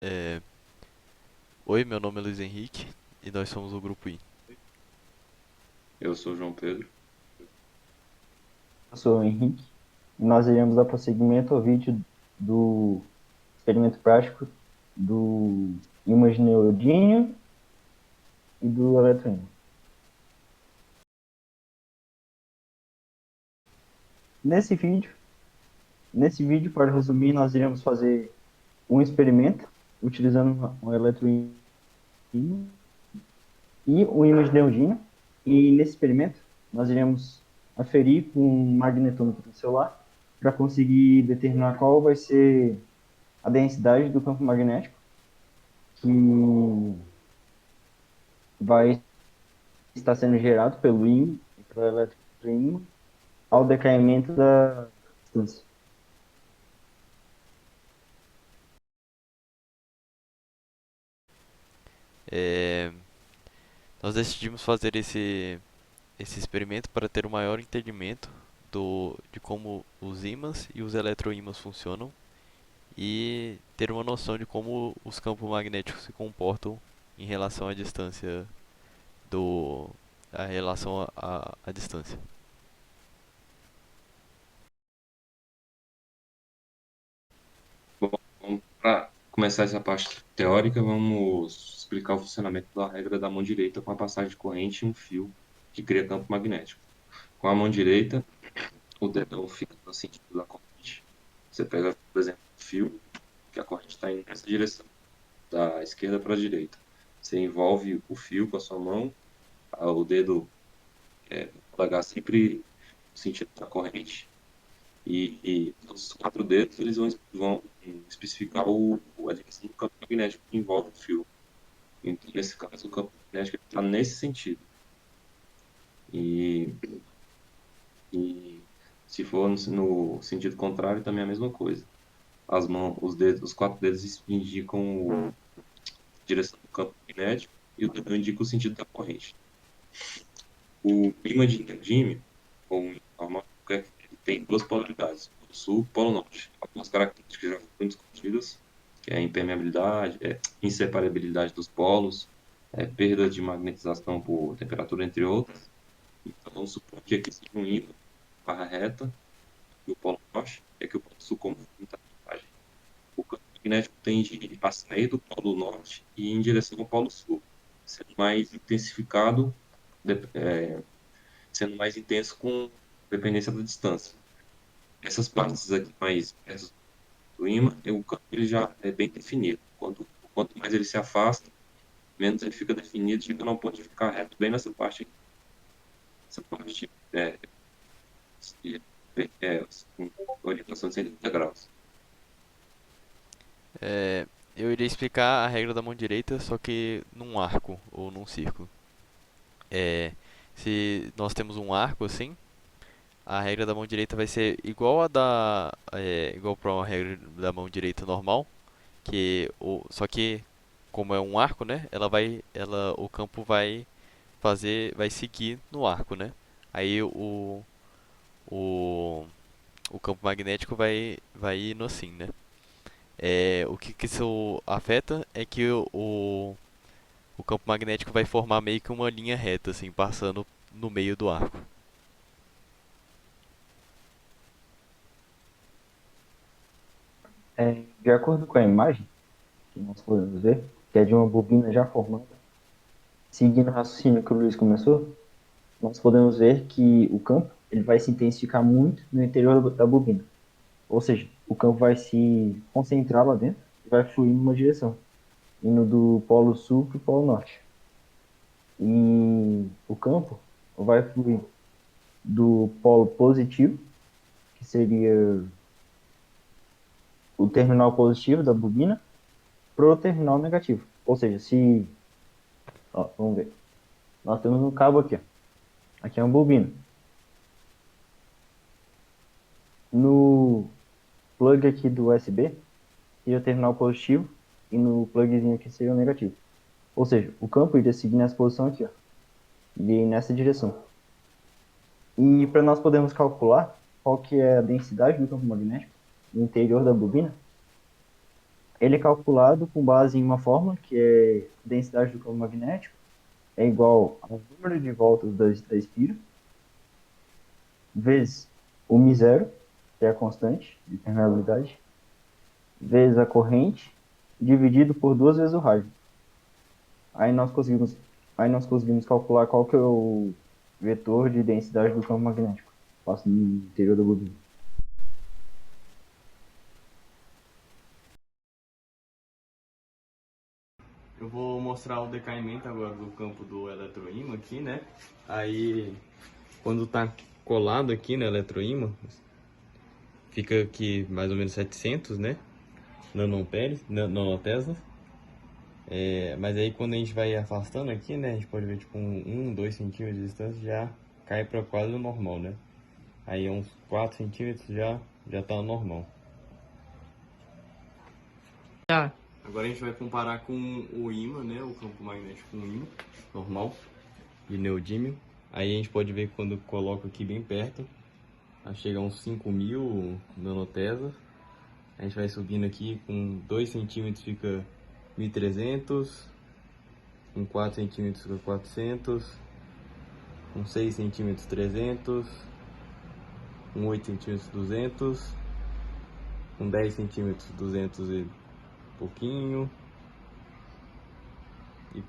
É, Oi, meu nome é Luiz Henrique e nós somos o Grupo I. Eu sou o João Pedro. É, Eu sou o Henrique e nós iremos dar prosseguimento ao vídeo do experimento prático do ímã de neodímio e do eletroímã. Nesse vídeo, nesse vídeo, para resumir, nós iremos fazer um experimento utilizando um eletroímã e um ímã de neodímio. E nesse experimento, nós iremos aferir com um magnetômetro do celular para conseguir determinar qual vai ser a densidade do campo magnético que vai está sendo gerado pelo ímã e pelo eletroímã ao decaimento da distância. É, Nós decidimos fazer esse experimento para ter um maior entendimento de como os ímãs e os eletroímãs funcionam e ter uma noção de como os campos magnéticos se comportam em relação à distância do a relação à distância. Bom, para começar essa parte teórica, vamos explicar o funcionamento da regra da mão direita com a passagem de corrente em um fio que cria campo magnético. Com a mão direita, o dedão fica no sentido da corrente. Você pega, por exemplo, um fio que a corrente está indo nessa direção, da esquerda para a direita. Você envolve o fio com a sua mão, o dedo polegar sempre no sentido da corrente. E os quatro dedos eles vão especificar a direção do campo magnético que envolve o fio. Então, nesse caso, o campo magnético está nesse sentido. E, e se for no sentido contrário, também é a mesma coisa. As mãos, os dedos, os quatro dedos indicam a direção do campo magnético e o dedo indica o sentido da corrente. O ímã de neodímio, ou um ímã normal, ele tem duas polaridades, polo sul e polo norte. Algumas características já foram discutidas, que é a impermeabilidade, inseparabilidade dos polos, perda de magnetização por temperatura, entre outras. Então, vamos supor que aqui seja um ímã, barra reta, e o polo norte, é que o polo sul como muita vantagem. O campo magnético tende a sair do polo norte e ir em direção ao polo sul, sendo mais intensificado, sendo mais intenso com dependência da distância. Essas partes aqui mais perto do ímã, o campo ele já é bem definido. Quanto mais ele se afasta, menos ele fica definido, chega não pode ficar reto. Bem nessa parte aqui. Essa parte é, é com orientação de 180 graus. É, eu iria explicar a regra da mão direita, só que num arco ou num círculo. É, Se nós temos um arco assim, a regra da mão direita vai ser igual igual para uma regra da mão direita normal, só que como é um arco, né? O campo vai seguir no arco, né? Aí o, o campo magnético vai indo assim, né? O que isso afeta é que o campo magnético vai formar meio que uma linha reta, assim, passando no meio do arco. De acordo com a imagem que nós podemos ver, que é de uma bobina já formada, seguindo o raciocínio que o Luiz começou, nós podemos ver que o campo ele vai se intensificar muito no interior da bobina. Ou seja, o campo vai se concentrar lá dentro e vai fluir em uma direção, indo do polo sul para o polo norte. E o campo vai fluir do polo positivo, que seria o terminal positivo da bobina, para o terminal negativo. Ou seja, se. Ó, vamos ver. Nós temos um cabo aqui. Ó. Aqui é uma bobina. No plug aqui do USB, seria o terminal positivo, e no plugzinho aqui seria o negativo. Ou seja, o campo iria seguir nessa posição aqui, ó, iria ir nessa direção. E para nós podermos calcular qual que é a densidade do campo magnético no interior da bobina, Ele é calculado com base em uma fórmula que é a densidade do campo magnético é igual ao número de voltas da espira vezes o μ0, que é a constante de permeabilidade, vezes a corrente, dividido por duas vezes o rádio. Aí nós conseguimos, aí nós conseguimos calcular qual que é o vetor de densidade do campo magnético. Passa no interior da bobina. Eu vou mostrar o decaimento agora do campo do eletroímã aqui, né? Aí, quando tá colado aqui no eletroímã, fica aqui mais ou menos 700, né? Nanoamperes, nanotesla. Mas aí quando a gente vai afastando aqui, né? A gente pode ver tipo 2 centímetros de distância já cai para quase o normal, né? Aí uns 4 centímetros já tá normal. Tá. Agora a gente vai comparar com o ímã, né? O campo magnético com o ímã normal de neodímio. Aí a gente pode ver que quando coloco aqui bem perto, chega a uns 5.000 nanotesla. A gente vai subindo aqui, com 2 centímetros fica 1.300, com 4 centímetros fica 400, com 6 centímetros 300, com 8 centímetros 200, com 10 centímetros 200 e pouquinho. E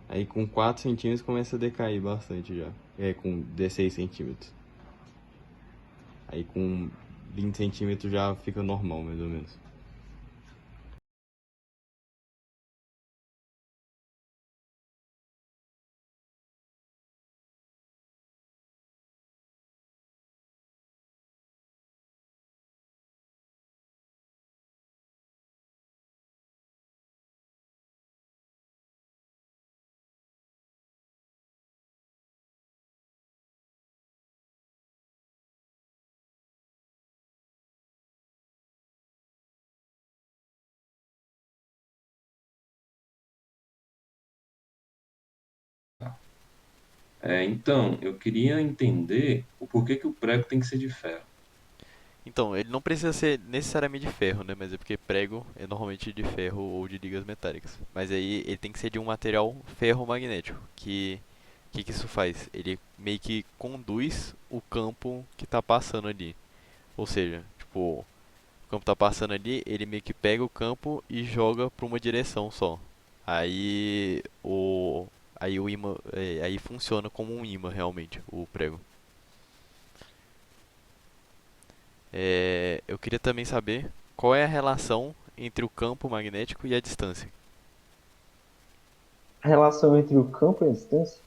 aí com 4 centímetros começa a decair bastante já. Com 16 centímetros. Aí com 20 centímetros já fica normal, mais ou menos. Então, eu queria entender o porquê que o prego tem que ser de ferro. Então, ele não precisa ser necessariamente de ferro, né? Mas é porque prego é normalmente de ferro ou de ligas metálicas. Mas aí ele tem que ser de um material ferromagnético. Que isso faz? Ele meio que conduz o campo que está passando ali. Ou seja, tipo, o campo está passando ali, ele meio que pega o campo e joga para uma direção só. Aí o ímã, aí funciona como um ímã realmente, o prego. Eu queria também saber qual é a relação entre o campo magnético e a distância. A relação entre o campo e a distância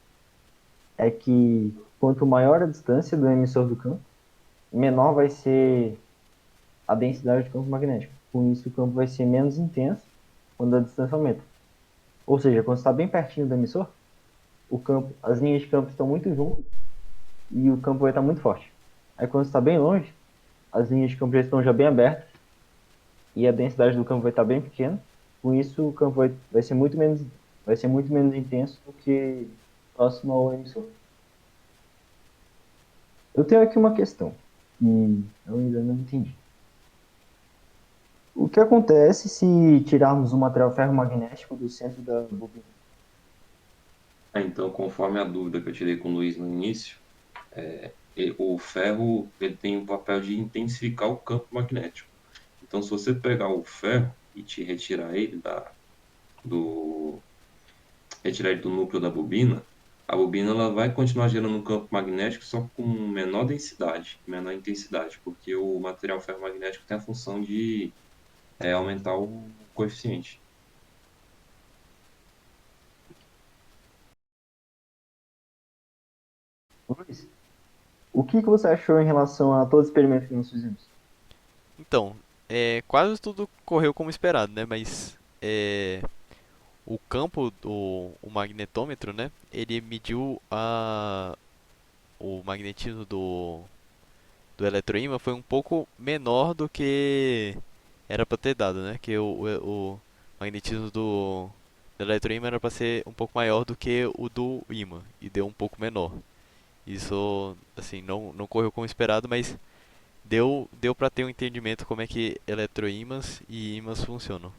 é que quanto maior a distância do emissor do campo, menor vai ser a densidade do campo magnético. Com isso, o campo vai ser menos intenso quando a distância aumenta. Ou seja, quando está bem pertinho do emissor, as linhas de campo estão muito juntas e o campo vai estar muito forte. Aí quando está bem longe, as linhas de campo já estão bem abertas e a densidade do campo vai estar bem pequena. Com isso, o campo vai ser muito menos intenso do que próximo ao emissor. Eu tenho aqui uma questão que eu ainda não entendi. O que acontece se tirarmos o material ferromagnético do centro da bobina? Então, conforme a dúvida que eu tirei com o Luiz no início, o ferro ele tem o papel de intensificar o campo magnético. Então, se você pegar o ferro e te do, retirar ele do núcleo da bobina, a bobina ela vai continuar gerando um campo magnético só com menor densidade, menor intensidade, porque o material ferromagnético tem a função de aumentar o coeficiente. Luiz, o que você achou em relação a todo o experimento que nós fizemos? Então, quase tudo correu como esperado, né? Mas o campo do o magnetômetro, né? Ele mediu o magnetismo do eletroímã foi um pouco menor do que era para ter dado, né? Que o magnetismo do eletroímã era para ser um pouco maior do que o do ímã e deu um pouco menor. Isso, assim, não correu como esperado, mas deu para ter um entendimento como é que eletroímãs e ímãs funcionam.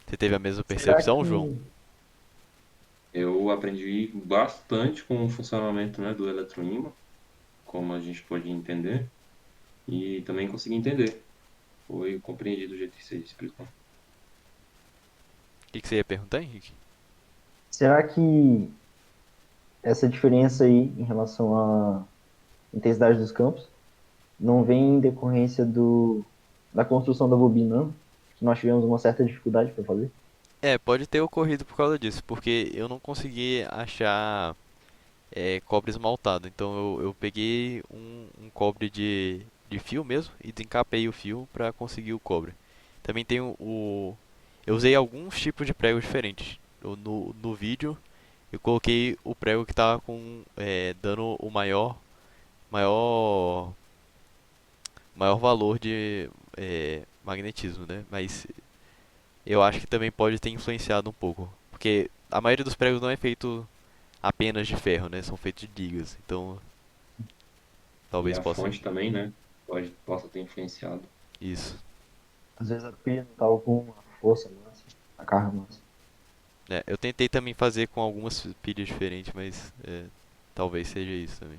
Você teve a mesma Será percepção, João? que, Eu aprendi bastante com o funcionamento, né, do eletroímã, como a gente pode entender, e também consegui entender. Foi compreendido do jeito que você explicou. Que você ia perguntar, Henrique? será que essa diferença aí em relação à intensidade dos campos não vem em decorrência da construção da bobina, não? Que nós tivemos uma certa dificuldade para fazer? Pode ter ocorrido por causa disso, porque eu não consegui achar cobre esmaltado. Então eu peguei um cobre de fio mesmo e desencapei o fio para conseguir o cobre. Também tem eu usei alguns tipos de prego diferentes. No vídeo eu coloquei o prego que estava dando o maior, maior valor de magnetismo, né? Mas eu acho que também pode ter influenciado um pouco, porque a maioria dos pregos não é feito apenas de ferro, né? São feitos de ligas, então E talvez a possa. fonte também, né, possa ter influenciado. Isso. Às vezes a pilha não estava com uma força máxima, a carga máxima. Eu tentei também fazer com algumas pilhas diferentes, mas talvez seja isso também.